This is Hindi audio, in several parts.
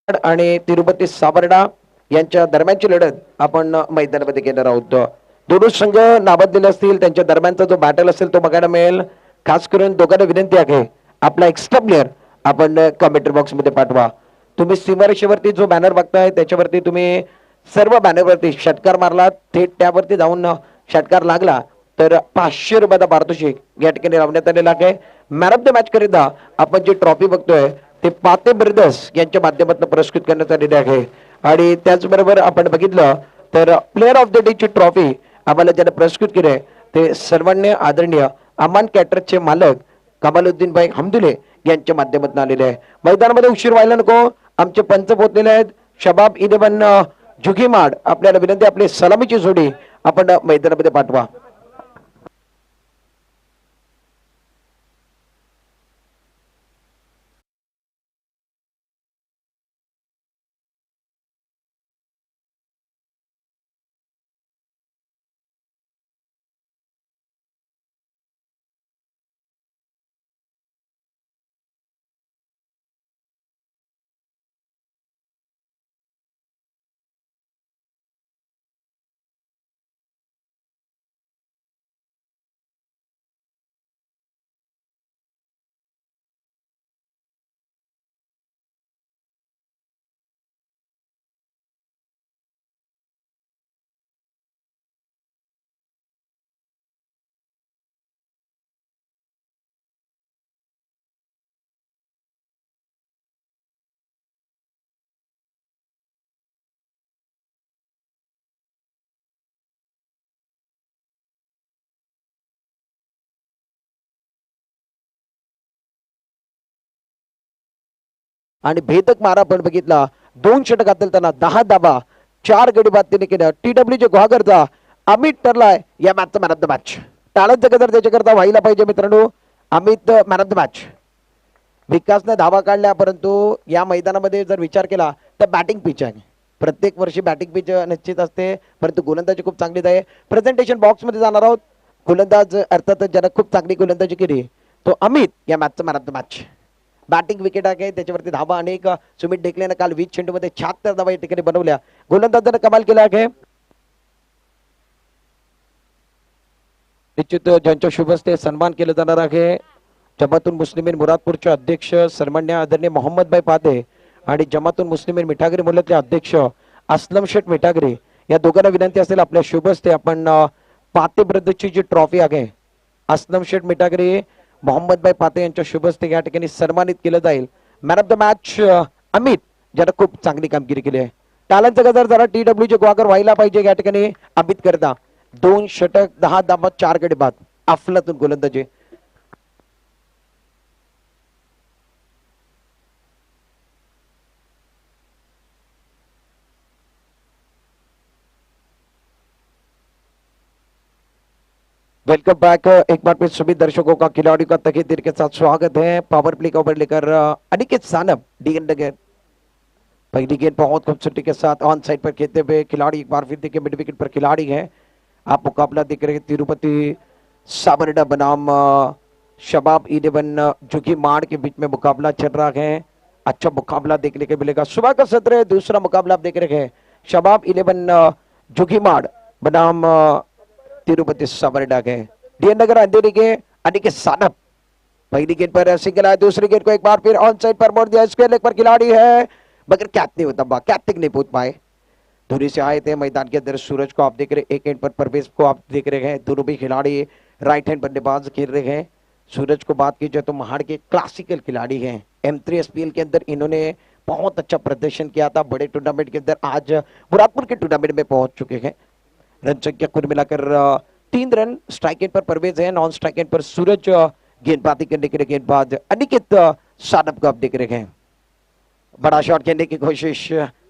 आणि तिरुपती साबर्डा यांच्या दरम्यानची लढत आपण मैदानामध्ये घेणार आहोत. दोन्ही संघ नाबादलेले असतील, त्यांच्या दरम्यानचा जो बॅटल असेल तो बघायला मिळेल. खास करून दोघांना विनंती आहे, आपला एक्स्ट्रा प्लेअर आपण कमेंट्री बॉक्स मध्ये पाठवा. तुम्ही सीमारेषेवरती जो बॅनर बघताय त्याच्यावरती तुम्ही सर्व बॅनरवरती षटकार मारला, थेट त्यावरती जाऊन षटकार लागला तर 500 रुपयाचा पारितोषिक या ठिकाणी लावण्यात आलेला आहे. मॅन ऑफ द मॅच करिता आपण जी ट्रॉफी बघतोय ते पाते ब्रदर्स यांच्या माध्यमातून पुरस्कृत करण्यात आलेले आहे. आणि त्याचबरोबर आपण बघितलं तर प्लेअर ऑफ द डे ची ट्रॉफी आम्हाला ज्यांना पुरस्कृत केले ते सर्वांनी आदरणीय अमान कॅटरचे मालक कमालुद्दीन भाई हमदुले यांच्या माध्यमातून आलेले आहे. मैदानामध्ये उशीर व्हायला नको, आमचे पंच पोहोचलेले आहेत. शबाब इलेवन जुगीमाड आपल्याला विनंती, आपली सलामीची जोडी आपण मैदानामध्ये पाठवा. आणि भेदक मारा पण बघितला, 2 षटक घातलताना 10 धाबा 4 गडी बाद त्याने केल्या. टी.डब्ल्यू. जे गुहागरचा अमित ठरलाय या मॅचचा मॅन ऑफ द मॅच. टाळ्यांचा गजर त्याच्याकरता व्हायला पाहिजे मित्रांनो. Amit man of the match. विकासने धावा काढल्या, परंतु या मैदानामध्ये जर विचार केला तर बॅटिंग पिच आहे. प्रत्येक वर्षी बॅटिंग पिच निश्चित असते, परंतु गोलंदाजी खूप चांगली आहे. प्रेझेंटेशन बॉक्स मध्ये जाणार आहोत. गोलंदाज अर्थात ज्यानं खूप चांगली गोलंदाजी केली तो अमित या मॅचचा man of the match. Batting wicket आहे त्याच्यावरती धावा अनेक. सुमित डेकलेनं काल 20 चेंडूमध्ये 76 धावा या ठिकाणी बनवल्या. गोलंदाजानं कमाल केला आहे. निश्चित ज्यांच्या शुभ हस्ते सन्मान केला जाणार आहे. जमातुल मुस्लिमीन मुरादपूरचे अध्यक्ष सन्मान्य आदरणीय मोहम्मद भाई पादे आणि जमातुल मुस्लिमीन मिठागरी मुल्ल्याचे अध्यक्ष असलम शेठ मिठागरी या दोघांना विनंती असेल आपल्या शुभ हस्ते आपण पाते ब्रदर्सची जी ट्रॉफी आहे असलम शेठ मिठागरी मोहम्मद भाई पाते यांच्या शुभ हस्ते या ठिकाणी सन्मानित केलं जाईल. Man of the match Amit ज्यानं खूप चांगली कामगिरी केली आहे. टाळ्यांचा गजर जरा टी.डब्ल्यू. जे गुहागर व्हायला पाहिजे या ठिकाणी अमित करता. 2 षटक 10 धाबा 4 गडी बाद अफलातून गोलंदाजी. Welcome back. एक बार फिर सभी दर्शकों का खिलाड़ियों का तहे दिल के साथ स्वागत है. पावर प्ले का ओवर लेकर अनिकेत सानप डीएन नगर. पहली गेंद बहुत खूबसूरती के साथ ऑन साइड पर खेलते हुए खिलाड़ी एक बार फिर देखिए मिड विकेट पर खिलाड़ी है. आप मुकाबला देख रहे हैं तिरुपति साबरडा बनाम शबाब इलेवन जुगी माड़ के बीच में मुकाबला चल रहा है. अच्छा मुकाबला देखने को मिलेगा. सुबह का सत्र है. दूसरा मुकाबला आप देख रहे हैं शबाब इलेवन जुगी माड़ बनाम तिरुपति साबरडा के. डीएन नगर अंधेरी के अनिकेत सानप पहली गेंद पर सिंगल आया. दूसरी गेंद को एक बार फिर ऑन साइड पर मोड़ दिया. स्क्वायर लेग पर खिलाड़ी है मगर कैच नहीं होता, कैच तक नहीं पहुंच पाए. धुरी से आए थे मैदान के अंदर. सूरज को आप देख रहे हैं, एक एंड पर परवेज को आप देख रहे हैं. दोनों भी खिलाड़ी राइट हैंड बल्लेबाज खेल रहे हैं. सूरज को बात की जाए तो महाड़ के क्लासिकल खिलाड़ी हैं. M3SPL के अंदर इन्होंने बहुत अच्छा प्रदर्शन किया था. बड़े टूर्नामेंट के अंदर आज मुरादपुर के टूर्नामेंट में पहुंच चुके हैं. रन संख्या कुल मिलाकर 3 रन. स्ट्राइक एंड पर परवेज है, नॉन स्ट्राइक एंड पर सूरज. गेंदबाजी करने के लिए गेंदबाज अनिकेत सानप को आप देख रहे हैं. बड़ा शॉट खेलने की कोशिश,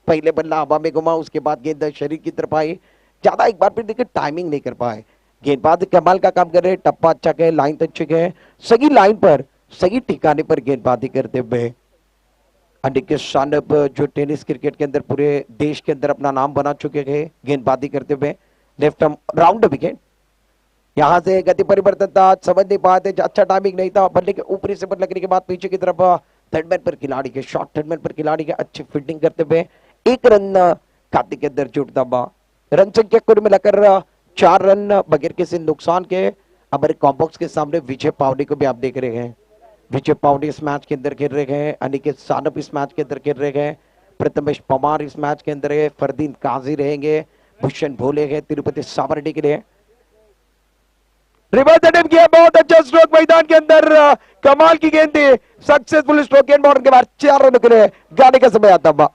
पहले बल्ला हवा में घुमा, उसके बाद गेंद शरीर की तरफ आई. ज्यादा एक बार फिर देखिए टाइमिंग नहीं कर पाए. गेंदबाज कमाल का काम कर रहे. टप्पा अच्छा है, लाइन अच्छी है, सही लाइन पर सही ठिकाने पर गेंदबाजी करते हुए अनिकेत सानप जो टेनिस क्रिकेट के अंदर पूरे देश के अंदर अपना नाम बना चुके हैं गेंदबाजी करते हुए. Left arm round wicket. यहां से गति परिवर्तन था, समझ नहीं पाए थे, अच्छा टाइमिंग नहीं था. बल्ले के ऊपरी से बल लगने के बाद पीछे की तरफ थर्ड मैन पर खिलाड़ी के शॉट, थर्ड मैन पर खिलाड़ी के अच्छी फील्डिंग करते हुए 1 रन खाते के अंदर जुड़ता बा। रन संख्या कुल मिलाकर 4 रन बगैर किसी नुकसान के। हमारे कॉम्बॉक्स के सामने विजय पावनी को भी आप देख रहे हैं। विजय पावनी इस मैच के अंदर खेल रहे हैं, अनिकेत सानप इस मैच के अंदर खेल रहे हैं, प्रथमेश पवार इस मैच के अंदर है, फरदीन काजी रहेंगे, भूषण भोले है तिरुपति सावरडी के लिए। रिवर्स अटेम्प्ट किया, बहुत अच्छा स्ट्रोक मैदान के अंदर, कमाल की गेंद थी, सक्सेसफुल स्ट्रोक गेंद बॉर्डर के बाद 4 रन के लिए गाने का समय आता हुआ।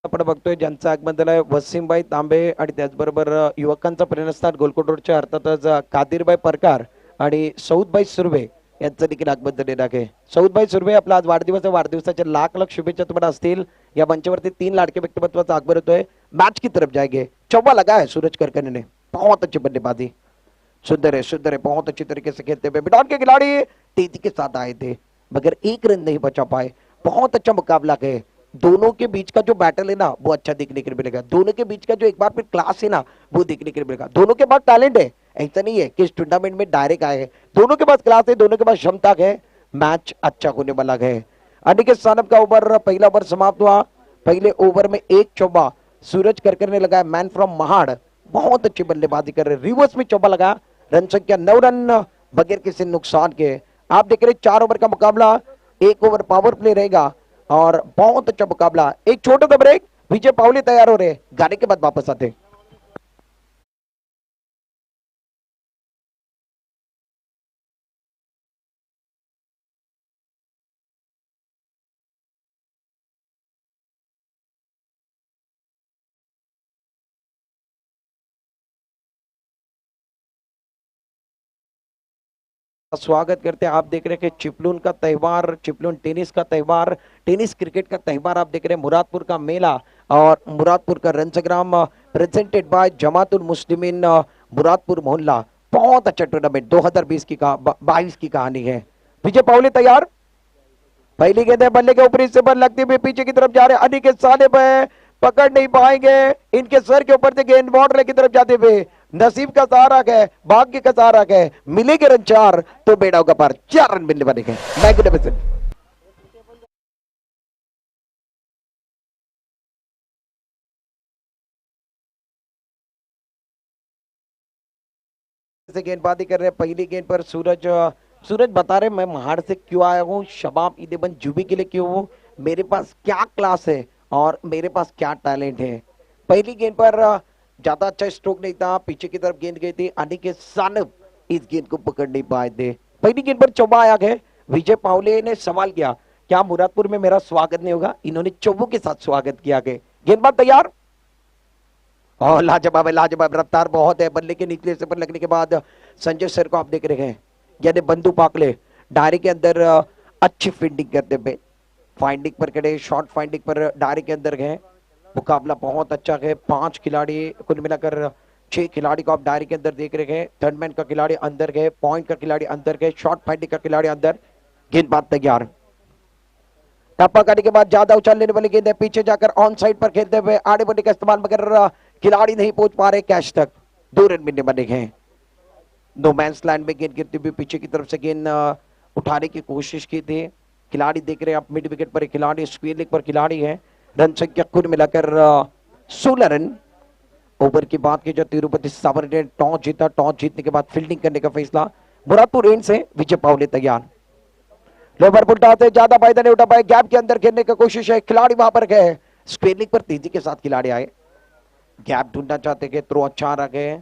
आपण बघतोय ज्यांचं आगमन झालंय वसीमभाई तांबे आणि त्याचबरोबर युवकांचा प्रेरणास्थान गोलकोट रोडच्या अर्थातच कादिरभाई परकार आणि सौदभाई सुर्वे यांचं देखील आगमन झालेलं आहे। सौदभाई सुर्वे आपला आज वाढदिवस आहे, वाढदिवसाच्या लाख लाख शुभेच्छा तुम्हाला असतील। या मंचावरती 3 लाडके व्यक्तिमत्वाचा आगमन होतोय। मैच की तरफ जाएंगे, चौवा लगा है सूरज करकने ने, बहुत अच्छी बल्लेबाजी, सुंदर है, बहुत अच्छी तरीके से खेलते हुए बिडॉन के खिलाड़ी तेजी के साथ आए थे मगर 1 रन नहीं बचा पाए। बहुत अच्छा मुकाबला है, दोनों के बीच का जो बैटल है ना वो अच्छा देखने के लिए मिलेगा, दोनों के बीच का जो एक बार फिर क्लास है ना वो देखने के लिए मिलेगा। दोनों के पास टैलेंट है, ऐसा नहीं है कि इस टूर्नामेंट में डायरेक्ट आए हैं, दोनों के पास क्लास है, दोनों के पास क्षमता है, मैच अच्छा होने वाला है। अनिकेत सानप का ओवर, पहला ओवर समाप्त हुआ, पहले ओवर में 1 चौबा सूरज करकर ने लगाया, मैन फ्रॉम महाड़, बहुत अच्छी बल्लेबाजी कर रहे, रिवर्स में चौबा लगा, रन संख्या 9 रन बगैर किसी नुकसान के। आप देख रहे 4 ओवर का मुकाबला, 1 ओवर पावर प्ले रहेगा और बहुत अच्छा मुकाबला। एक छोटा सा ब्रेक, विजय पावली तैयार हो रहे, गाने के बाद वापस आते। स्वागत करते हैं, आप देख रहे हैं कि चिपलून का त्यौहार, चिपलून टेनिस का त्यौहार, टेनिस क्रिकेट का त्यौहार आप देख रहे हैं, मुरादपुर का मेला और मुरादपुर का रणसंग्राम प्रेजेंटेड बाय जमातुल मुस्लिमीन मुरादपुर मोहल्ला। बहुत अच्छा टूर्नामेंट 2020 की 22 की कहानी है। विजय पावली तैयार, पहली गेंद है, बल्ले के ऊपर इससे बल लगती हुई पीछे की तरफ जा रहे अनिकेत सानप है, पकड़ नहीं पाएंगे, इनके सर के ऊपर से गेंद बाउंड्री की तरफ जाते हुए नसीब का सहारा है, भाग्य का सहारा है, मिलेंगे रन 4 तो बेड़ा होगा पार, 4 रन मिलने वाले हैं। मैग्निफिसेंट से गेंदबाजी कर रहे हैं। पहली गेंद पर सूरज बता रहे मैं महाड़ से क्यों आया हूँ, शबाब इलेवन जुबी के लिए क्यों हूँ, मेरे पास क्या क्लास है और मेरे पास क्या टैलेंट है। पहली गेंद पर ज्यादा अच्छा स्ट्रोक नहीं था, पीछे की तरफ गेंद गई थी, अनिकेत सानप इस गेंद को पकड़ नहीं पाए थे। पहली गेंद पर चौबा आया है। विजय पावले ने सवाल किया क्या मुरादपुर में मेरा स्वागत नहीं होगा, इन्होंने चौबों के साथ स्वागत किया गया। गेंदबाज तैयार और लाजवाब है, लाजवाब, रफ्तार बहुत है, बल्ले के निचले से पर लगने के बाद संजय सर को आप देख रहे हैं, यानी बंधु पाकले डायरी के अंदर अच्छी फील्डिंग करते हुए, फाइंडिंग पर खड़े, शॉर्ट फाइंडिंग पर डायरी के अंदर गए। मुकाबला बहुत अच्छा है, 5 खिलाड़ी कुल मिलाकर 6 खिलाड़ी को आप डायरी के अंदर देख रहे हैं। थर्ड मैन का खिलाड़ी अंदर गए, पॉइंट का खिलाड़ी अंदर गए, शॉर्ट फाइंडिंग का खिलाड़ी अंदर। गेंदबाज तैयार, टप्पा करने के बाद ज्यादा उछाल लेने वाली गेंद है, पीछे जाकर ऑन साइड पर खेलते हुए आड़े बड़े का इस्तेमाल मगर खिलाड़ी नहीं पहुंच पा रहे कैच तक, 2 रन मिलने वाले हैं। नो मैंस लैंड में गेंद गिरती हुई पीछे की तरफ से गेंद उठाने की कोशिश की थी। खिलाड़ी देख रहे हैं आप, मिड विकेट पर खिलाड़ी, स्क्वेयर लेग पर खिलाड़ी है। रन संख्या कुल मिलाकर 16 रन। ओवर की बात की जो तिरुपति सावरडी ने टॉस जीता, टॉस जीतने के बाद फील्डिंग करने का फैसला, मुरादपुर रेंज से विजय पावले तैयार। लोवर पुल्टा से ज्यादा फायदा नहीं उठा पाए, गैप के अंदर खेलने की कोशिश है, खिलाड़ी वहां पर गए, स्क्वेयर लेग पर तेजी के साथ खिलाड़ी आए, गैप ढूंढना चाहते थे, थ्रो अच्छा रह गए।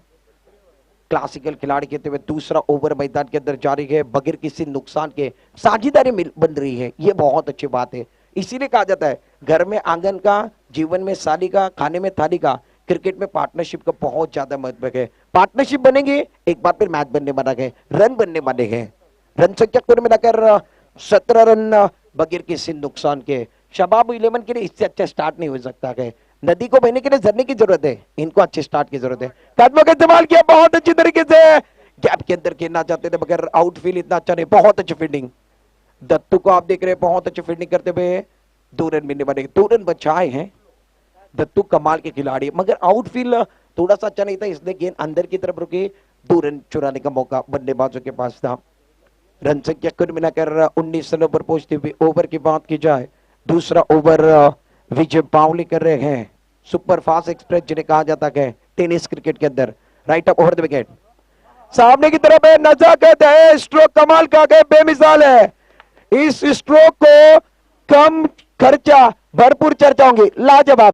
क्लासिकल खिलाड़ी कहते हुए दूसरा ओवर मैदान के अंदर जारी है, बगैर किसी नुकसान के साझेदारी बन रही है, ये बहुत अच्छी बात है। इसीलिए कहा जाता है घर में आंगन का, जीवन में साली का, खाने में थाली का, क्रिकेट में पार्टनरशिप का बहुत ज्यादा महत्व है। पार्टनरशिप बनेंगे एक बार फिर मैच बनने वाला है, रन बनने वाले हैं। रन संख्या कुल मिलाकर 17 रन बगैर किसी नुकसान के। शबाब 11 के लिए इससे अच्छा स्टार्ट नहीं हो सकता है, नदी को बहने के लिए झरने की जरूरत है, इनको अच्छे स्टार्ट की जरूरत है। कदमों का इस्तेमाल किया बहुत अच्छी तरीके से, गैप के अंदर खेलना चाहते थे मगर आउटफील्ड इतना अच्छा नहीं, बहुत अच्छी फील्डिंग। दत्तू को आप देख रहे हैं बहुत अच्छी फील्डिंग करते हुए, 2 रन मिलने वाले, 2 रन बचाए हैं। दत्तू कमाल के खिलाड़ी, मगर आउटफील्ड थोड़ा सा अच्छा नहीं था, इसलिए गेंद अंदर की तरफ रुकी, 2 रन चुराने का मौका बल्लेबाजों के पास था। रन संख्या कुल मिलाकर 19 रनों पर पहुंचते हुए ओवर की बात की जाए, दूसरा ओवर विजय पावली कर रहे हैं, सुपर फास्ट एक्सप्रेस जिन्हें कहा जाता है टेनिस क्रिकेट के अंदर। Right up over the wicket, सामने की तरफ है, नजाकत है, स्ट्रोक कमाल का है, बेमिसाल है। इस स्ट्रोक को कम खर्चा भरपूर चर्चा होंगी, लाजवाब।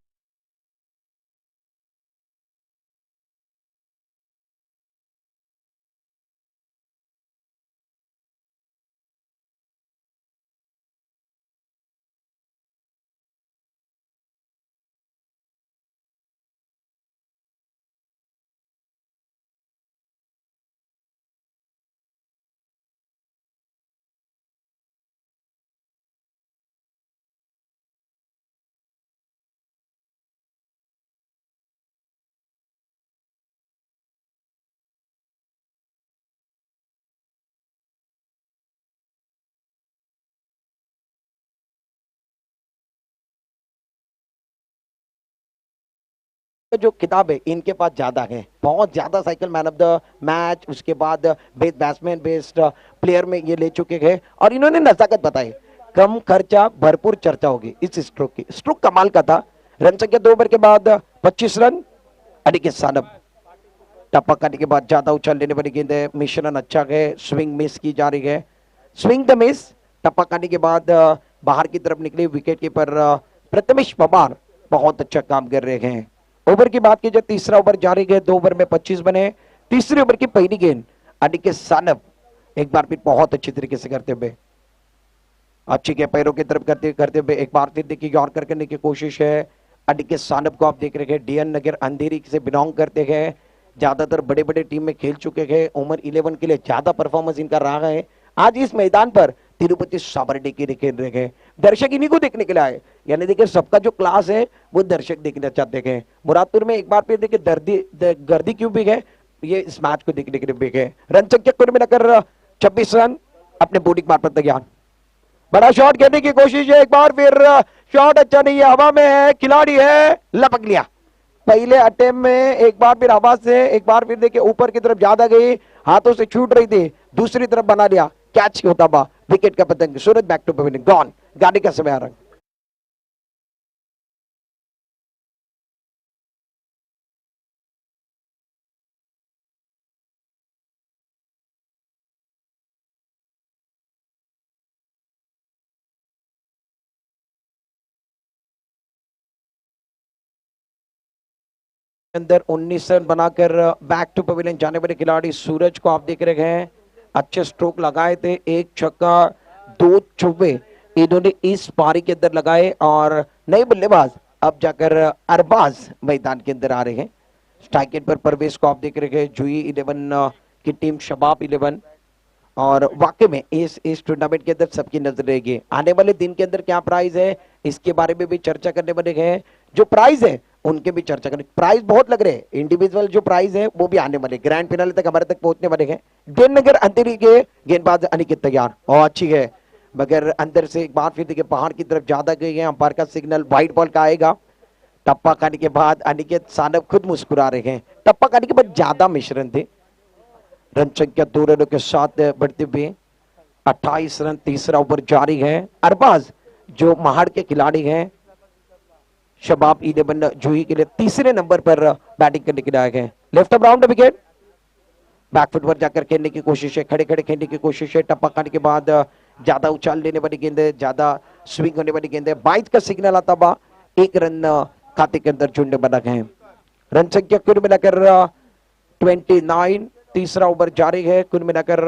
जो किताब है इनके पास ज्यादा है, बहुत ज्यादा cycle man of the match, उसके बाद बेस्ट बैट्समैन बेस्ट प्लेयर में ये ले चुके हैं, और इन्होंने नजाकत बताई, कम खर्चा भरपूर चर्चा होगी इस स्ट्रोक की। स्ट्रोक कमाल का था। रन संख्या 2 ओवर के बाद 25 रन, अनिकेत सानप। टप्पा करने के बाद ज्यादा उछाल लेने वाली गेंद है, मिश्रण अच्छा है, स्विंग मिस की जा रही है, स्विंग द मिस। टप्पा करने के बाद बाहर की तरफ निकले विकेट कीपर प्रथमेश पवार बहुत अच्छा काम कर रहे हैं। ओवर की बात की जाए, तीसरा ओवर जारी है, 2 ओवर में 25 बने। तीसरे ओवर की पहली गेंद अनिकेत सानप एक बार फिर बहुत अच्छी तरीके से करते हुए, अच्छी के पैरों की तरफ करते करते हुए एक बार फिर देखिए यॉर्कर करने की कोशिश है। अनिकेत सानप को आप देख रहे हैं, डीएन नगर अंधेरी से बिलोंग करते हैं, ज्यादातर बड़े बड़े टीम में खेल चुके हैं, उम्र 11 के लिए ज्यादा परफॉर्मेंस इनका रहा है। आज इस मैदान पर तिरुपति साबरडी के लिए खेल रहे हैं, दर्शक इन्हीं को देखने के लिए आए, यानी देखिए सबका जो क्लास है वो दर्शक देखना चाहते हैं। मुरादपुर में एक बार फिर देखिए गर्दी क्यों भी है, ये इस मैच को देखने के लिए भी है। रन संख्या कुल मिलाकर 26 रन, अपने बॉलिंग मार्फत तैयार। बड़ा शॉट खेलने की कोशिश है, एक बार फिर शॉट अच्छा नहीं है, हवा में है, खिलाड़ी है, लपक लिया। पहले अटेम्प्ट में एक बार फिर हवा से, एक बार फिर देखिए ऊपर की तरफ ज्यादा गई, हाथों से छूट रही थी, दूसरी तरफ बना लिया, कैच होता हुआ विकेट का पतंग। सूरज बैक टू पवेलियन, गॉन, गाड़ी का समय आ रहा है। अंदर 19 रन बनाकर बैक टू पवेलियन जाने वाले खिलाड़ी सूरज को आप देख रहे हैं, अच्छे स्ट्रोक लगाए थे, 1 छक्का 2 चौके इन्होंने इस पारी के अंदर लगाए। और नए बल्लेबाज अब जाकर अरबाज मैदान के अंदर आ रहे हैं। स्ट्राइक पर परवेश को आप देख रहे हैं, जुई 11 की टीम, शबाब 11। और वाकई में इस टूर्नामेंट के अंदर सबकी नजर रहेगी, आने वाले दिन के अंदर क्या प्राइस है इसके बारे में भी चर्चा करने वाले हैं, जो प्राइस है उनके भी चर्चा करें। प्राइस बहुत लग रहे हैं, इंडिविजुअल जो प्राइस है वो भी आने वाले, ग्रैंड फिनाले तक हमारे तक पहुंचने वाले हैं। नगर अंधेरी के गेंदबाज अनिकेत तैयार, और अच्छी है, मगर अंदर से एक बार फिर देखिए बाहर की तरफ ज्यादा गई है, अंपायर का सिग्नल व्हाइट बॉल का आएगा। टप्पा खाने के बाद अनिकेत सानप खुद मुस्कुरा रहे हैं, टप्पा खाने के बाद ज्यादा मिश्रण थे। रन संख्या 2 रनों के साथ बढ़ते हुए 28 रन, तीसरा ओवर जारी है। अरबाज जो महाड़ के खिलाड़ी हैं, शबाब 11 जूही के लिए तीसरे नंबर पर बैटिंग करने के लिए आए हैं। Left of round wicket, back foot पर जाकर खेलने की कोशिश है, खड़े खड़े खेलने की कोशिश है। टप्पा खाने के बाद ज्यादा उछाल लेने वाली गेंद है, ज्यादा स्विंग होने वाली गेंद है, 22 का सिग्नल आता हुआ 1 रन खाते के अंदर जुड़ने बना है। रन संख्या कुल मिलाकर 29, तीसरा ओवर जारी है। कुल मिलाकर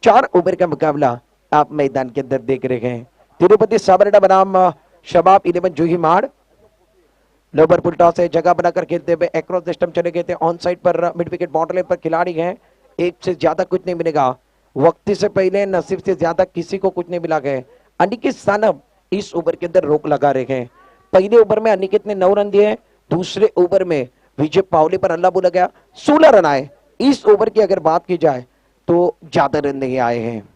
4 ओवर का मुकाबला आप मैदान के अंदर देख रहे हैं। तिरुपति साबरडा बनाम शबाब 11 जूही माड़। लोबर पुलटा से जगह बनाकर खेलते हुए एक्रॉस द स्टंप चले गए थे, ऑन साइड पर मिड विकेट बाउंड्री लाइन पर खिलाड़ी हैं, एक से ज्यादा कुछ नहीं मिलेगा, वक्त से पहले नसीब से ज्यादा किसी को कुछ नहीं मिला गया। अनिकेत सानप इस ओवर के अंदर रोक लगा रहे हैं। पहले ओवर में अनिकेत ने 9 रन दिए, दूसरे ओवर में विजय पावले पर अल्लाह बोला गया, 16 रन आए। इस ओवर की अगर बात की जाए तो ज्यादा रन नहीं आए हैं।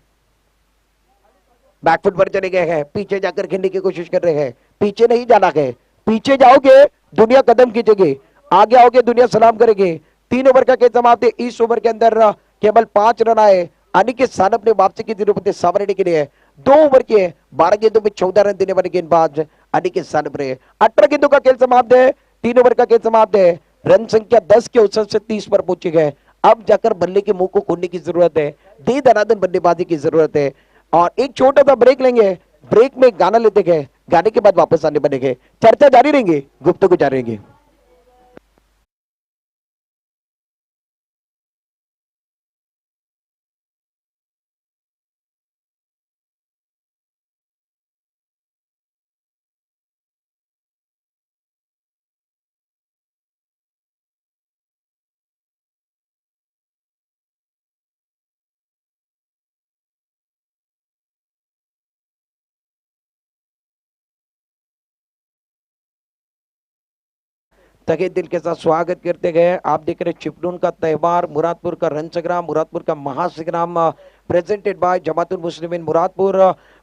बैकफुट पर चले गए हैं, पीछे जाकर खेलने की कोशिश कर रहे हैं, पीछे नहीं जाना है, पीछे जाओगे दुनिया कदम खींचेगी, आगे आओगे दुनिया सलाम करेगी। 3 ओवर का खेल समाप्त है। इस ओवर के अंदर केवल 5 रन आए। अनिकेत सानप ने वापसी की जरूरत है सामने के लिए। 2 ओवर के 12 गेंदों में 14 रन देने वाले गेंदबाज अनिकेत सानप रहे। 18 गेंदों का खेल समाप्त है। 3 ओवर का खेल समाप्त है। रन संख्या 10 के औसत से 30 पर पहुंचे गए। अब जाकर बल्ले के मुंह को खोलने की जरूरत है, दे दनादन बल्लेबाजी की जरूरत है। और एक छोटा सा ब्रेक लेंगे, ब्रेक में गाना लेते गए, गाने के बाद वापस आने बनेंगे। चर्चा जारी रहेंगी, गुफ्तगू जारी रहेंगी। तहे दिल के साथ स्वागत करते गए। आप देख रहे चिपलून का त्योहार, मुरादपुर का रण संग्राम, मुरादपुर का महासंग्राम, presented by Jamatul Muslimeen Muradpur,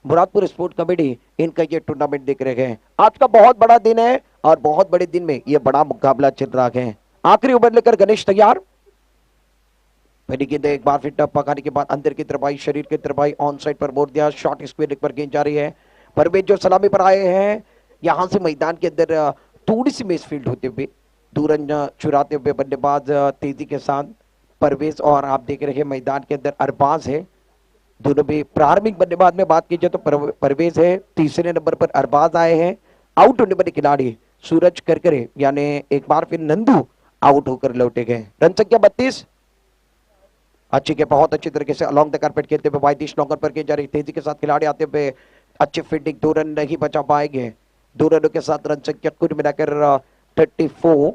Muradpur sport committee, इनका ये टूर्नामेंट देख रहे हैं। आज का बहुत बड़ा दिन है और बहुत बड़े दिन में ये बड़ा मुकाबला चल रहा है। आखिरी ओवर लेकर गणेश तैयार। पहली गेंद एक बार फिर टप पकाने के बाद अंदर की तरफ आई, शरीर की तरफ आई, ऑन साइड पर मोड़ दिया, शॉर्ट स्क्वायर लेग पर गेंद जा रही है। परवेज जो सलामी पर आए हैं, यहां से मैदान के अंदर थोड़ी सी मिस फील्ड होते हुए, दो रन चुराते हुए बल्लेबाज तेजी के साथ परवेज, और आप देख रहे हैं मैदान के अंदर अरबाज है। दोनों भी प्रारंभिक बल्लेबाज में बात कीजिए तो परवेज है, तीसरे नंबर पर अरबाज आए हैं। आउट होने वाले खिलाड़ी सूरज करकरे यानी एक बार फिर नंदू आउट होकर लौटे गए। रन संख्या 32। अच्छी के बहुत अच्छी तरीके से अलोंग द कारपेट खेलते हुए वाइट लॉन्गर पर की जा रही, तेजी के साथ खिलाड़ी आते हुए अच्छे फील्डिंग, 2 रन नहीं बचा पाएंगे। 2 रनों के साथ रन संख्या कुल मिलाकर 34।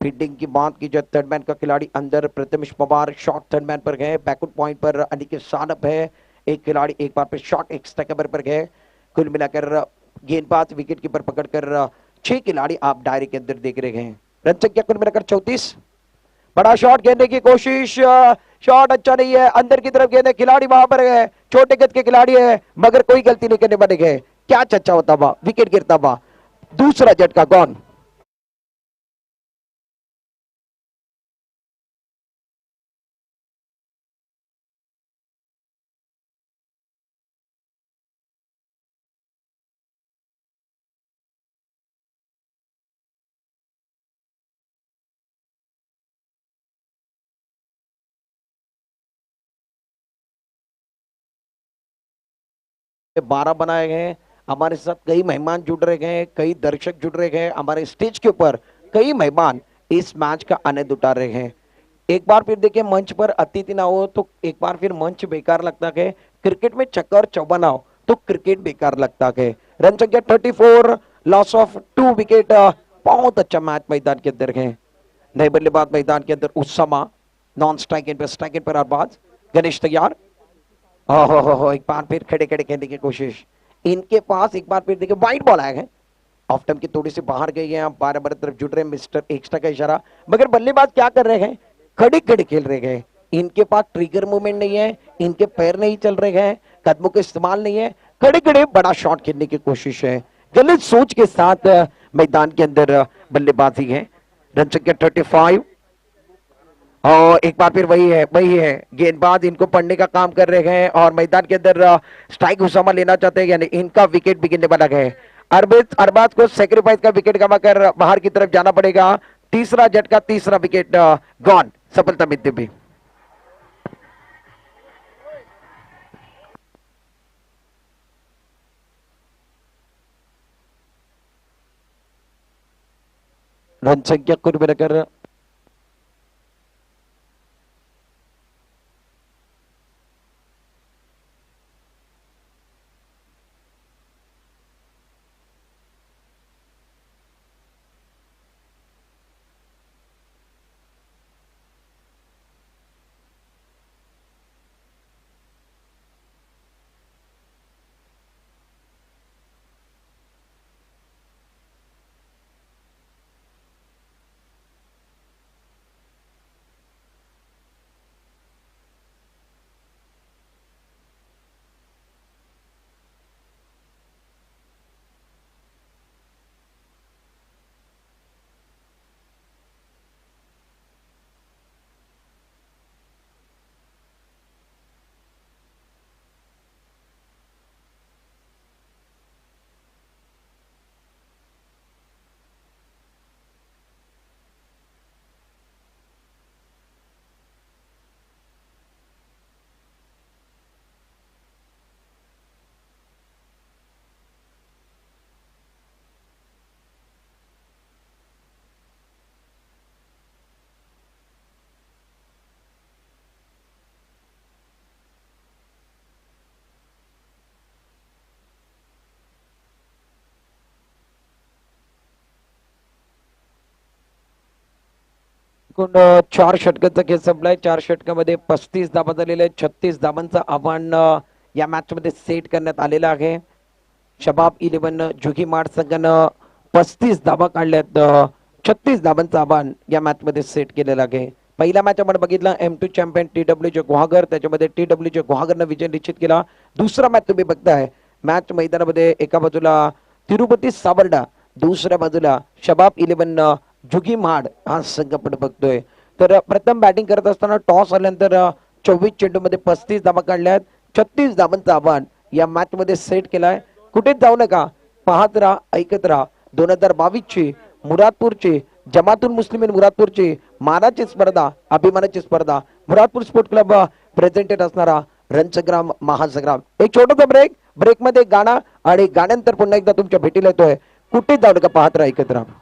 फील्डिंग की बात की जाए, थर्ड मैन का खिलाड़ी अंदर Prathamesh Pawar short third man पर गए, बैकआउट पॉइंट पर अनिकेत सानप है। एक खिलाड़ी एक बार पे शॉर्ट एक्स्ट्रा कवर पर गए। कुल मिलाकर गेंदबाज विकेट कीपर पकड़कर 6 खिलाड़ी आप डायरी के अंदर देख रहे हैं। रन संख्या कुल मिलाकर 34। बड़ा शॉट खेलने की कोशिश, शॉट अच्छा नहीं है, अंदर की तरफ गेंद है, खिलाड़ी वहां पर है, छोटे कद के खिलाड़ी है, मगर कोई गलती नहीं करने बने गए। क्या चर्चा होता हुआ, विकेट गिरता हुआ, दूसरा झटका गॉन। बारह बनाए गए हैं। हमारे साथ कई मेहमान जुड़ रहे हैं, कई दर्शक जुड़ रहे हैं हमारे स्टेज के ऊपर, कई मेहमान इस मैच का आनंद उठा रहे हैं। एक बार फिर देखिए, मंच पर अतिथि ना हो तो एक बार फिर मंच बेकार लगता है। क्रिकेट में छक्का और चौका ना हो तो क्रिकेट बेकार लगता है। रन संख्या 34, लॉस ऑफ 2 विकेट। बहुत अच्छा मैच मैदान के अंदर है। नए बल्लेबाज मैदान के अंदर उस्मा, नॉन स्ट्राइक इन पर अरबाज। गणेश तैयार। हो एक बार फिर खड़े खड़े खेलने की कोशिश, इनके पास एक बार फिर देखिए वाइड बॉल आया है, ऑफ टर्म की थोड़ी सी बाहर गई है। आप बारह बारह तरफ जुड़ रहे हैं, मिस्टर एक्स्ट्रा का इशारा, मगर बल्लेबाज क्या कर रहे हैं, खड़े खड़े खेल रहे हैं। इनके पास ट्रिगर मूवमेंट नहीं है, इनके पैर नहीं चल रहे हैं, कदमों का इस्तेमाल नहीं है, खड़े खड़े बड़ा शॉट खेलने की कोशिश है। गलत सोच के साथ मैदान के अंदर बल्लेबाजी है। रन संख्या 35। और एक बार फिर वही है गेंदबाज इनको पढ़ने का काम कर रहे हैं और मैदान के अंदर स्ट्राइक हुसामा लेना चाहते हैं, यानी इनका विकेट भी गिरने वाला है। अरबाज को सेक्रीफाइस का विकेट गवा कर बाहर की तरफ जाना पड़ेगा। तीसरा झटका, तीसरा विकेट गॉन, सफलता मिलती हुई। रन संख्या कुल मिलाकर एकूण 4 षटकांचा खेळ संपलाय. 4 षटकामध्ये 35 धावा झालेल्या आहेत. 36 धावांचं आव्हान या मॅच मध्ये सेट करण्यात आलेलं आहे. शबाब 11 जुगीमाड संघानं 35 धावा काढल्यात. 36 धावांचं आव्हान या मॅच मध्ये सेट केलेलं आहे. पहिला मॅच आपण बघितला M2 चॅम्पियन TWJ गुहागर, त्याच्यामध्ये TWJ गुहागरनं विजय निश्चित केला. दुसरा मॅच तुम्ही बघताय, मॅच मैदानामध्ये एका बाजूला तिरुपती सावर्डा, दुसऱ्या बाजूला शबाब 11 जुगीमाड हा संघ आपण बघतोय. तर प्रथम बॅटिंग करत असताना टॉस आल्यानंतर 24 चेंडूमध्ये 35 धावा काढल्यात. 36 धावांचं आव्हान या मॅच मध्ये सेट केलाय. कुठेच जाऊ नका, पाहत राहा, ऐकत राहा. 2022 ची मुरादपूरची जमातुल मुस्लिमीन मुरादपूरची मानाची स्पर्धा, अभिमानाची स्पर्धा, मुरादपूर स्पोर्ट क्लब प्रेझेंटेड असणारा रणसंग्राम महासंग्राम. एक छोटासा ब्रेक, ब्रेक मध्ये गाणं आणि गाण्यानंतर पुन्हा एकदा तुमच्या भेटीला येतोय. कुठेच जाऊ नका, पाहत राहा, ऐकत राहा.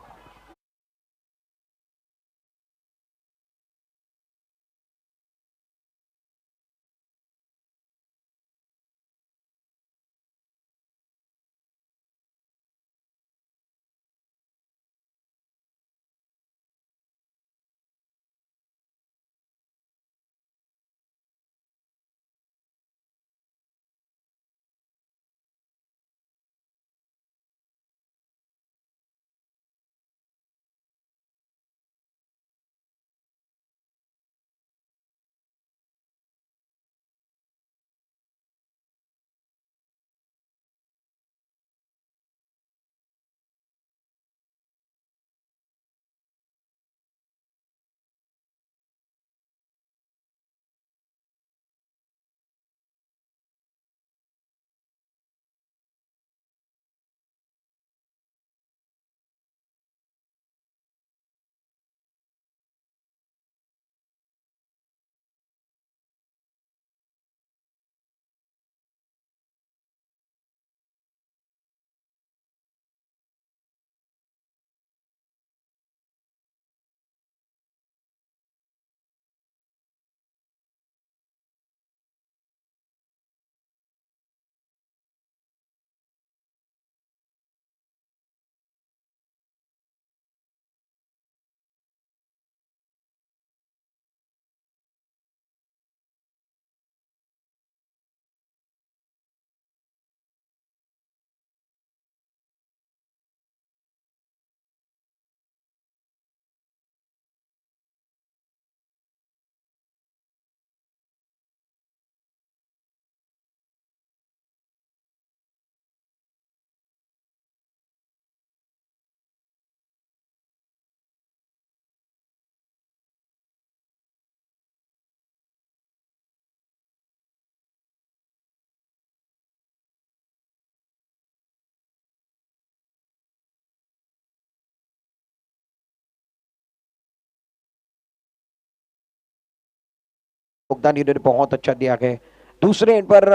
योगदान इन्होंने बहुत अच्छा दिया है. दूसरे एंड पर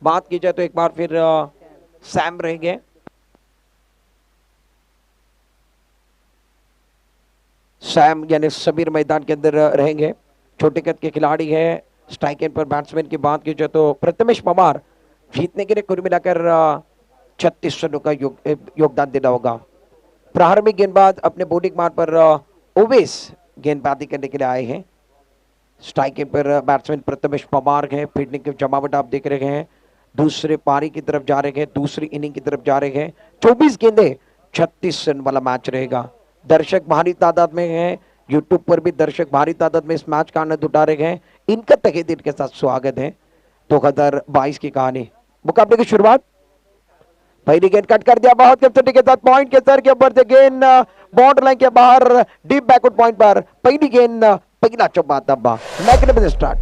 बात की जाए तो एक बार फिर सैम रहेंगे. सैम यानी समीर मैदान के अंदर रहेंगे. छोटे कद के खिलाड़ी हैं. स्ट्राइक एंड पर बैट्समैन की बात की जाए तो प्रथमेश पवार जीतने के लिए कुल मिलाकर 36 रनों का योगदान देना होगा. प्रारंभिक गेंदबाज अपने बॉलिंग मार्ग पर ओवेस गेंदबाजी करने के लिए आए हैं. स्ट्राइक पर बैट्समैन प्रथमेश पवार है. फील्डिंग की जमावट आप देख रहे हैं. दूसरे पारी की तरफ जा रहे हैं, दूसरी इनिंग की तरफ जा रहे हैं. 24 गेंदे 36 रन वाला मैच रहेगा. दर्शक भारी तादाद में हैं. यूट्यूब पर भी दर्शक भारी तादाद में इस मैच का आनंद उठा रहे हैं. इनका तहे दिल के साथ स्वागत है. 2022 की कहानी मुकाबले की शुरुआत. पहली गेंद कट कर दिया बहुत खूबसूरती के साथ. पॉइंट के सर के ऊपर से गेंद बॉर्डर लाइन के बाहर डीप बैकवर्ड पॉइंट पर. पहली गेंद पहिला चौबा धब्बा. Magnificent start.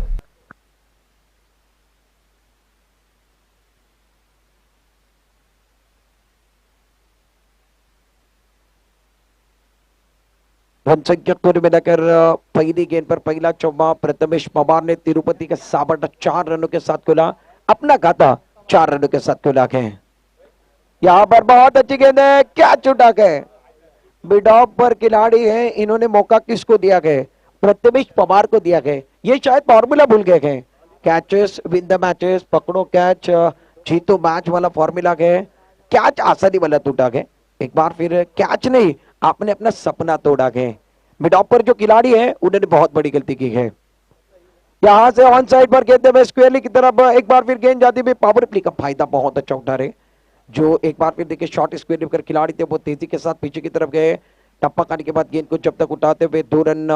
रनसंख्या कुल मिलाकर पहली गेंद पर पहला चौबा प्रथमेश पवार ने तिरुपति के साबड़ 4 रनों के साथ खुला. अपना खाता 4 रनों के साथ खुला है. यहाँ पर बहुत अच्छी गेंद है. क्या छूटा गए. मिड ऑफ पर खिलाड़ी है. इन्होंने मौका किसको दिया गया. प्रथमेश पवार को दिया गया. ये शायद फॉर्मूला भूल गए हैं. कैचेस विन द मैचेस, पकड़ो कैच जीतो मैच वाला फॉर्मूला है. कैच आसानी वाला टूटा गया. एक बार फिर कैच नहीं, आपने अपना सपना तोड़ा गया. मिड ऑफ पर जो खिलाड़ी है उन्होंने बहुत बड़ी गलती की है। यहां से ऑन साइड पर खेलते हुए स्क्वेयरली की तरफ एक बार फिर गेंद जाती हुई, पावर प्ले का फायदा बहुत अच्छा उठा रहे। जो एक बार फिर देखिए शॉर्ट स्क्वेयर कर खिलाड़ी थे वो तेजी के साथ पीछे की तरफ गए। टप्पा खाने के बाद गेंद को जब तक उठाते हुए 2 रन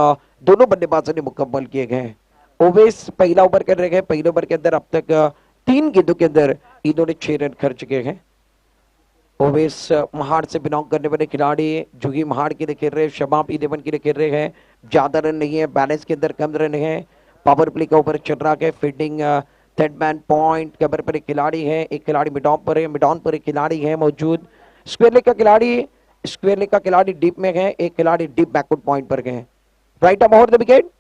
दोनों बल्लेबाजों ने मुकम्मल किए गए। ओवेस पहला ओवर कर रहे हैं। पहले ओवर के अंदर अब तक 3 गेंदों के अंदर इन्होंने 6 रन खर्च किए हैं। ओवेस महाड़ से बिलोंग करने वाले खिलाड़ी जो कि महाड़ के लिए खेल रहे हैं, शबाब 11 के लिए खेल रहे हैं। ज्यादा रन नहीं है, बैलेंस के अंदर कम रन है। पावर प्ले का ओवर चल रहा है। Fielding third man point cover पर एक खिलाड़ी है, एक खिलाड़ी मिड ऑन पर है, मिड ऑन पर एक खिलाड़ी है मौजूद। स्क्वेयर लेग का खिलाड़ी डीप में है, एक खिलाड़ी डीप बैकवर्ड पॉइंट पर गए। Right um over the wicket.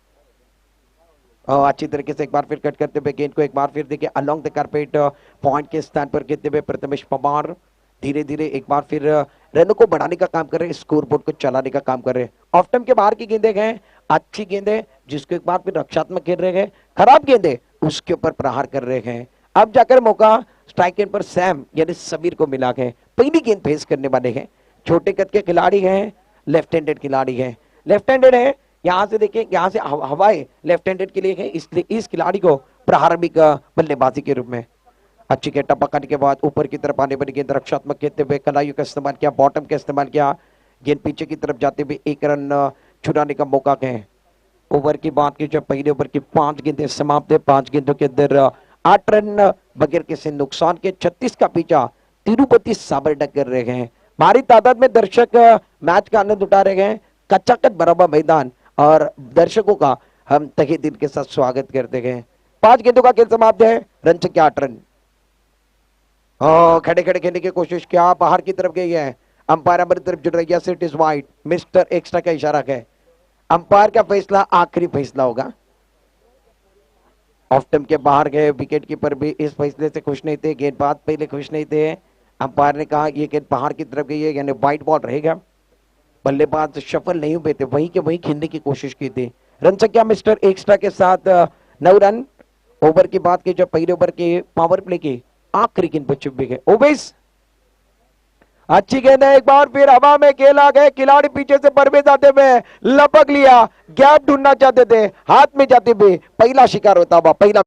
अच्छी तरीके से एक बार फिर कट करते हुए गेंद को एक बार फिर देखिए अलोंग द कारपेट पॉइंट के स्थान पर खेलते हुए प्रथमेश पवार धीरे धीरे एक बार फिर रनों को बढ़ाने का काम कर रहे हैं, स्कोर बोर्ड को चलाने का काम कर रहे हैं। ऑफ टाइम के बाहर की गेंदें हैं, अच्छी गेंदें जिसको एक बार फिर रक्षात्मक खेल रहे हैं, खराब गेंदें उसके ऊपर प्रहार कर रहे हैं। अब जाकर मौका स्ट्राइक एंड पर सैम यानी समीर को मिला है। पहली गेंद फेस करने वाले हैं, छोटे कद के खिलाड़ी हैं, लेफ्ट हैंडेड खिलाड़ी है, लेफ्ट हैंडेड है। यहां से देखिए यहां से हवाएं लेफ्ट हैंडेड के लिए है, इसलिए इस खिलाड़ी को प्रारंभिक बल्लेबाजी के रूप में अच्छी गेंद पकड़ने के बाद ऊपर की तरफ आने वाली गेंद रक्षात्मक खेलते हुए कलाइयों का इस्तेमाल किया, बॉटम का इस्तेमाल किया, गेंद पीछे की तरफ जाते हुए 1 रन छुड़ाने का मौका है। ओवर की बात की जब पहले ओवर की 5 गेंदें समाप्त है, 5 गेंदों के अंदर 8 रन बगैर किसी नुकसान के 36 का पीछा तिरुपति साबरडक कर रहे हैं। भारी तादाद में दर्शक मैच का आनंद उठा रहे हैं। कच्चा बराबर मैदान और दर्शकों का हम तहे दिल के साथ स्वागत करते हैं। 5 गेंदों का खेल समाप्त है, रन संख्या 8 रन। खड़े खड़े खेलने की कोशिश किया, बाहर की तरफ गई है, अंपायर हमारी तरफ जुड़ रही है, it is wide, mister extra का इशारा है। अंपायर का फैसला आखिरी फैसला होगा। ऑफ टाइम के बाहर गए, विकेट कीपर भी इस फैसले से खुश नहीं थे, गेंदबाज पहले खुश नहीं थे। अंपायर ने कहा यह गेंद बाहर की तरफ गई है यानी वाइड बॉल रहेगा। बल्लेबाज सफल नहीं हुए थे, वहीं के वहीं खेलने की कोशिश की थी। रन संख्या मिस्टर एक्स्ट्रा के साथ 9 रन। ओवर की बात की जब पहले ओवर के पावर प्ले की आखिरी गेंद पर चुप भी गए। ओवेस अच्छी गेंद है, एक बार फिर हवा में खेला गए, खिलाड़ी पीछे से परवेज आते हुए लपक लिया, गैप ढूंढना चाहते थे, हाथ में जाते हुए पहला शिकार होता हुआ पहला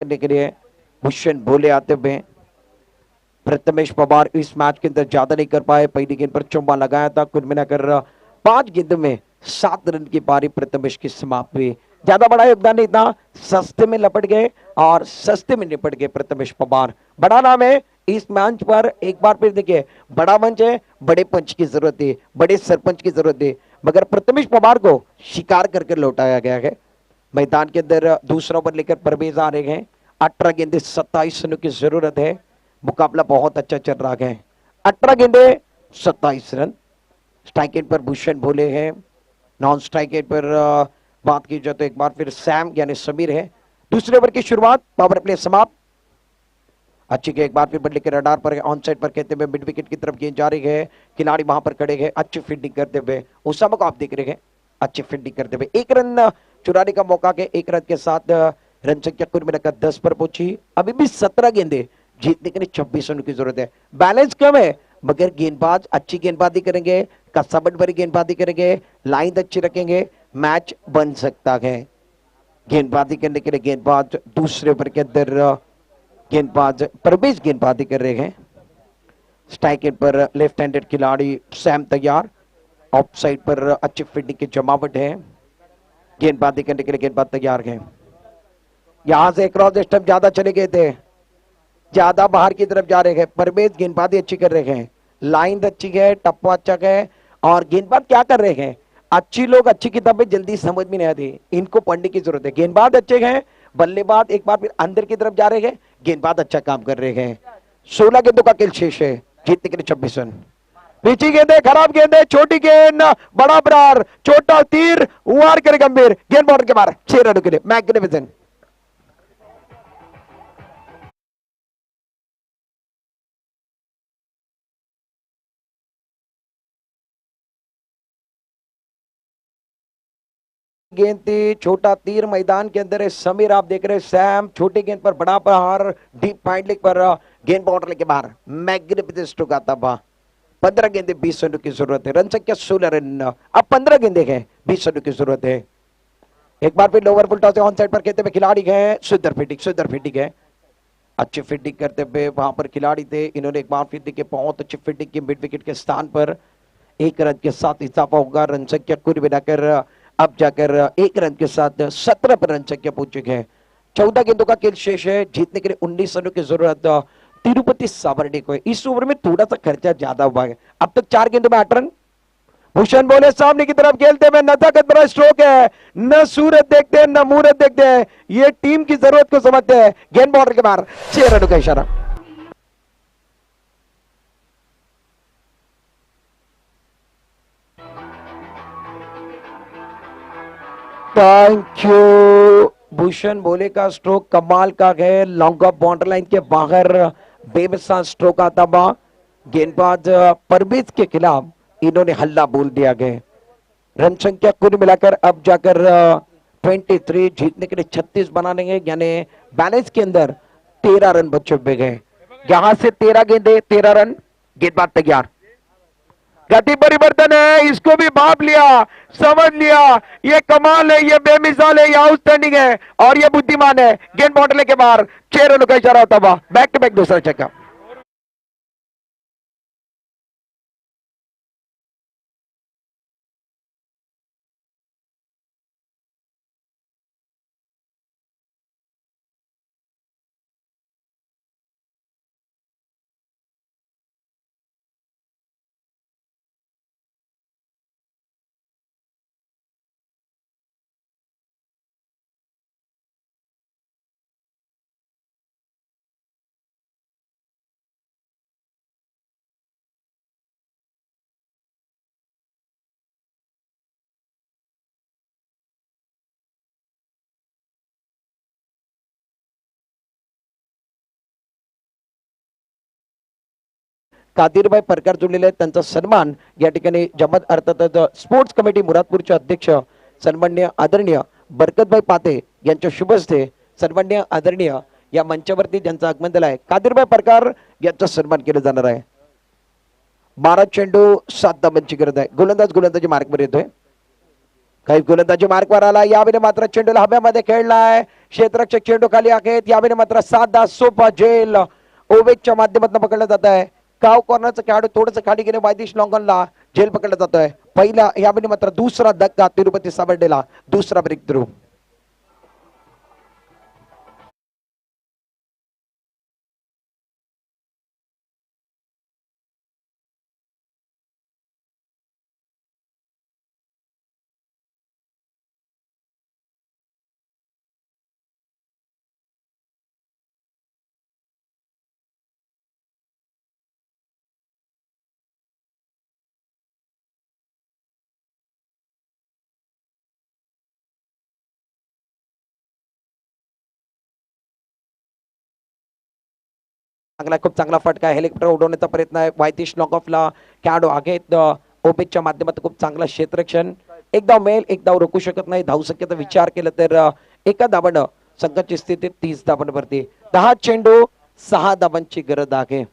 करने के लिए भूषण भोले आते हुए प्रथमेश पवार इस मैच के अंदर ज्यादा नहीं कर पाए। पहली गेंद पर चौका लगाया था, कुल मिलाकर 5 गेंदों में 7 रन की पारी प्रथमेश की समाप्त हुई। ज्यादा बड़ा योगदान नहीं था, सस्ते में लपट गए और सस्ते में निपट गए प्रथमेश पवार। बड़ा नाम है इस मंच पर, एक बार फिर देखिए बड़ा मंच है, बड़े पंच की जरूरत है, बड़े सरपंच की जरूरत है, मगर प्रथमेश पवार को शिकार करके लौटाया गया है। मैदान के अंदर दूसरा ओवर लेकर परवेज आ रहे हैं। 18 गेंदे 27 रनों की जरूरत है, मुकाबला बहुत अच्छा चल रहा है। 18 गेंदे 27 रन। स्ट्राइक एंड पर भूषण भोले हैं, नॉन स्ट्राइक एंड पर बात की जाए तो एक बार फिर सैम यानी समीर है। दूसरे ओवर की शुरुआत, पावर प्ले समाप्त। अच्छी के एक बार फिर बदले के रडार पर ऑन साइड पर कहते हुए मिड विकेट की तरफ गेंद जा रही है, खिलाड़ी वहां पर खड़े हैं, अच्छी फील्डिंग करते हुए उसामा को आप देख रहे हैं, अच्छी फील्डिंग करते हुए 1 रन चुराने का मौका के 1 रन के साथ रन संख्या कुल मिलाकर 10 पर पहुंची। अभी भी 17 गेंदे जीतने के लिए 26 रन की जरूरत है। बैलेंस कम है मगर गेंदबाज अच्छी गेंदबाजी करेंगे, कसबट भरी गेंदबाजी करेंगे, लाइन अच्छी रखेंगे, मैच बन सकता है। गेंदबाजी करने के लिए गेंदबाज दूसरे ओवर के अंदर गेंदबाज परवेज गेंदबाजी कर रहे हैं। स्ट्राइक एंड पर लेफ्ट हैंडेड खिलाड़ी सैम तैयार। ऑफ साइड पर अच्छी फील्डिंग की जमावट है। गेंदबाजी करने के लिए गेंदबाज तैयार है। यहां से क्रॉस स्टंप ज्यादा चले गए थे, ज्यादा बाहर की तरफ जा रहे हैं। परवेज गेंदबाजी अच्छी कर रहे हैं, लाइन अच्छी है, टप्पा अच्छा है। और गेंदबाज क्या कर रहे हैं, अच्छी लोग अच्छी किताबें जल्दी समझ में नहीं आती, इनको पढ़ने की जरूरत है। गेंदबाज अच्छे हैं, बल्लेबाज एक बार फिर अंदर की तरफ जा रहे हैं, गेंदबाज अच्छा काम कर रहे हैं। 16 गेंदों का खेल शेष है, जीतने के लिए 26 रन। पीछी गेंदे, खराब गेंदे, छोटी गेंद, बड़ा बरार, छोटा तीर, वार करे गंभीर, गेंद बॉर्डर के बाहर, 6 रनों के लिए मैग्निफिसेंट। गेंद थी, छोटा तीर मैदान के अंदर है। समीर आप देख रहे हैं, सैम छोटी गेंद पर बड़ा प्रहार, डीप फाइट लेग पर गेंद बाउंड्री के बाहर, मैग्निफिसेंट स्ट्रोक आता था। 15 गेंदे 20 रनों की जरूरत है, रन संख्या 16 रन। अब 15 गेंदे हैं, 20 रनों की जरूरत है। एक बार फिर lower full toss on side पर खेलते हुए खिलाड़ी है सुंदर फील्डिंग है, अच्छी फील्डिंग करते हुए वहां पर खिलाड़ी थे। इन्होंने एक बार फिर देखिए बहुत अच्छी फील्डिंग की मिड विकेट के स्थान पर। 1 रन के साथ इजाफा होगा, रन संख्या कुल मिलाकर अब जाकर 1 रन के साथ 17 पर रन संख्या पहुंच चुके हैं। 14 गेंदों का खेल शेष है, जीतने के लिए 19 रनों की जरूरत तिरुपति सावर्णी को है। इस ओवर में थोड़ा सा खर्चा ज्यादा हुआ है, अब तक 4 गेंदों में 8 रन। भूषण बोले सामने की तरफ खेलते हुए, नजाकत बड़ा स्ट्रोक है, न सूरत देखते हैं न मुहूर्त देखते हैं, ये टीम की जरूरत को समझते हैं। गेंद बॉर्डर के बाहर, 6 रनों का इशारा। Thank you. भूषण बोले का स्ट्रोक कमाल का है, लॉन्ग ऑफ बाउंड्री लाइन के बाहर बेमिसाल स्ट्रोक आता बा। गेंदबाज परवेज के खिलाफ इन्होंने हल्ला बोल दिया गया। रन संख्या कुल मिलाकर अब जाकर 23, जीतने के लिए 36 बनाने हैं, यानी बैलेंस के अंदर 13 रन बच चुके गए। यहां से 13 गेंदे 13 रन। गेंदबाज तैयार, गति परिवर्तन है, इसको भी भाप लिया, समझ लिया, ये कमाल है, ये बेमिसाल है, ये आउटस्टैंडिंग है और ये बुद्धिमान है। गेंद बाउंड्री के बाहर, 6 रनों का इशारा होता हुआ, बैक टू बैक दूसरा छक्का। कादिरभाई परकार जोडलेले आहेत, त्यांचा सन्मान या ठिकाणी जमात अर्थात स्पोर्ट्स कमिटी मुरादपूरचे अध्यक्ष सन्माननीय आदरणीय बरकतभाई पाते यांच्या शुभ हस्ते सन्माननीय आदरणीय या मंचावरती ज्यांचं आगमन झालं आहे, कादिरभाई परकार यांचा सन्मान केला जाणार आहे। 12 चेंडू 7 धावांची गरज आहे। गोलंदाजी मार्कवर येतोय, काही गोलंदाजी मार्कवर आला, यावेळी मात्र चेंडूला हव्यामध्ये खेळलाय, क्षेत्ररक्षक चेंडू खाली आहेत, यावेळी मात्र 7 धाव सोपा झेल ओवेच्या माध्यमातून पकडला जात आहे। काव कॉर्नरचं खेळाडू थोडंसं खाली गेले, वायदेश लॉंगनला झेल पकडला जातोय। पहिला यावेळी मात्र दुसरा धक्का तिरुपती सावर्डेला, दुसरा ब्रेक थ्रू। खूप चांगला फटका, हेलिकॉप्टर उडवण्याचा प्रयत्न आहे, वायतीश लॉंगऑफला खेळाडू आहेत। ओपेच्या माध्यमातून खूप चांगला क्षेत्ररक्षण, एक धाव मेल एक धाव रोखू शकत नाही। धावसंख्येचा विचार केला तर एका धावानं संघाची स्थिती 30 धावांवरती, 10 चेंडू 6 धावांची गरज आहे।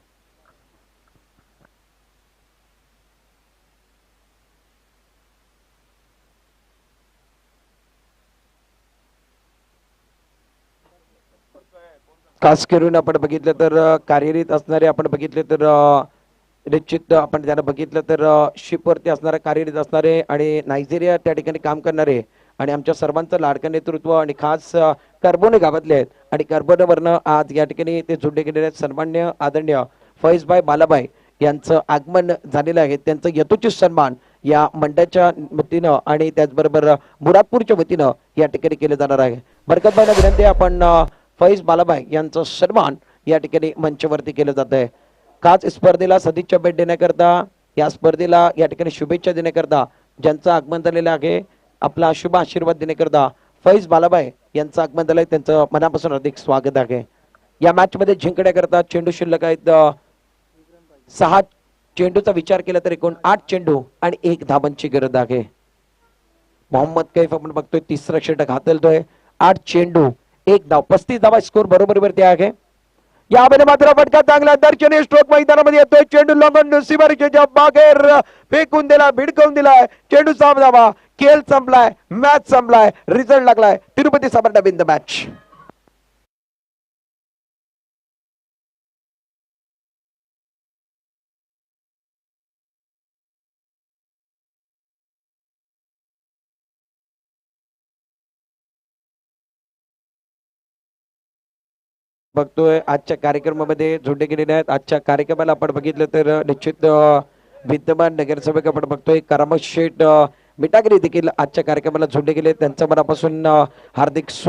खास करून आपण बघितलं तर कार्यरत असणारे आपण बघितले तर निश्चित आपण त्याला बघितलं तर शिपवरती असणारे कार्यरत असणारे आणि नायजेरिया त्या ठिकाणी काम करणारे आणि आमच्या सर्वांचं लाडकं नेतृत्व आणि खास कर्बोने गावातले आहेत आणि कर्बोनेवरनं आज या ठिकाणी ते जोडले गेलेले आहेत. सन्मान्य आदरणीय फैजभाई बालाभाई यांचं आगमन झालेलं आहे. त्यांचं यथोचित सन्मान या मंडळाच्या वतीनं आणि त्याचबरोबर मुरादपूरच्या वतीनं या ठिकाणी केलं जाणार आहे. बरकतभाईंना विनंती आहे, आपण फैज बालाभाई यांचं सन्मान या ठिकाणी मंचावरती केलं जात आहे. खास स्पर्धेला सदिच्छा भेट देण्याकरता, या स्पर्धेला या ठिकाणी शुभेच्छा देण्याकरता ज्यांचं आगमन झालेलं आहे, आपला शुभ आशीर्वाद देण्याकरता फैज बालाभाई यांचं आगमन झालंय, त्यांचं मनापासून अधिक स्वागत आहे. या मॅच मध्ये जिंकण्याकरता चेंडू शिल्लक आहेत 6 चेंडूचा विचार केला तर एकूण 8 चेंडू आणि 1 धावांची गरज आहे. मोहम्मद कैफ आपण बघतोय तिसरा षटक हातलतोय. 8 चेंडू 1 धाव, 35 धावा स्कोर बरोबरती आहे. यामध्ये मात्र फटका चांगला दर्शनीय स्ट्रोक मैदानामध्ये येतोय. चेंडू लॉंगन सीमारेषेच्या बाहेर फेकून दिला, भिडकवून दिलाय. चेंडू 6 धावा, खेळ संपलाय, मॅच संपलाय, रिझल्ट लागलाय तिरुपती सम्राट विन द मॅच. बघतोय आजच्या कार्यक्रमामध्ये जोडले गेलेले आहेत. आजच्या कार्यक्रमाला आपण बघितलं तर निश्चित विद्यमान नगरसेवक आपण बघतोय करामत शेठ मिटागिरी देखील आजच्या कार्यक्रमाला जोडले गेले. त्यांच्या मनापासून हार्दिक स्वागत.